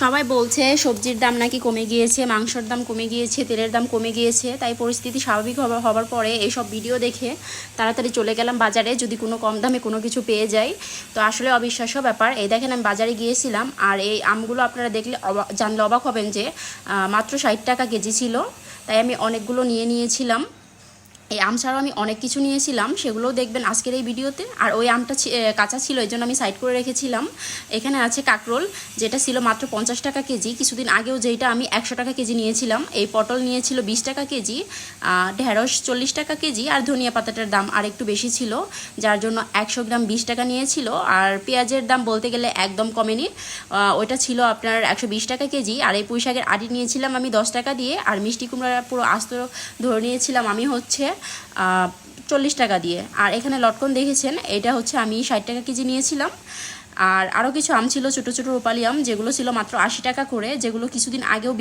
সবাই বলছে সবজির দাম নাকি কমে গিয়েছে, মাংসের দাম কমে গিয়েছে, তেলের দাম কমে গিয়েছে। তাই পরিস্থিতি স্বাভাবিক হবার পরে এইসব ভিডিও দেখে তাড়াতাড়ি চলে গেলাম বাজারে, যদি কোনো কম দামে কোনো কিছু পেয়ে যাই। তো আসলে অবিশ্বাস্য ব্যাপার। এই দেখেন আমি বাজারে গিয়েছিলাম, আর এই আমগুলো আপনারা দেখলে জানলে অবাক হবেন যে মাত্র 60 টাকা কেজি ছিল। তাই আমি অনেকগুলো নিয়েছিলাম। এই আম ছাড়াও আমি অনেক কিছু নিয়েছিলাম, সেগুলোও দেখবেন আজকের এই ভিডিওতে। আর ওই আমটা কাঁচা ছিল, এই জন্য আমি সাইড করে রেখেছিলাম। এখানে আছে কাঁকরোল, যেটা ছিল মাত্র 50 টাকা কেজি। কিছুদিন আগেও যেটা আমি 100 টাকা কেজি নিয়েছিলাম। এই পটল নিয়েছিল 20 টাকা কেজি, ঢেঁড়স 40 টাকা কেজি, আর ধনিয়া পাতাটার দাম আর একটু বেশি ছিল, যার জন্য 100 গ্রাম 20 টাকা নিয়েছিল। আর পেঁয়াজের দাম বলতে গেলে একদম কমেনি, ওইটা ছিল আপনার 120 টাকা কেজি। আর এই পুঁই শাকের আটি নিয়েছিলাম আমি 10 টাকা দিয়ে। আর মিষ্টি কুমড়া পুরো আস্ত ধরে নিয়েছিলাম আমি হচ্ছে 40 টাকা দিয়ে। আর এখানে লটকন দেখেছেন, এটা হচ্ছে আমি 60 টাকা কেজি নিয়েছিলাম। আর আরও কিছু আম ছিল, ছোটো ছোটো রূপালি আম, যেগুলো ছিল মাত্র 80 টাকা করে, যেগুলো কিছুদিন আগেও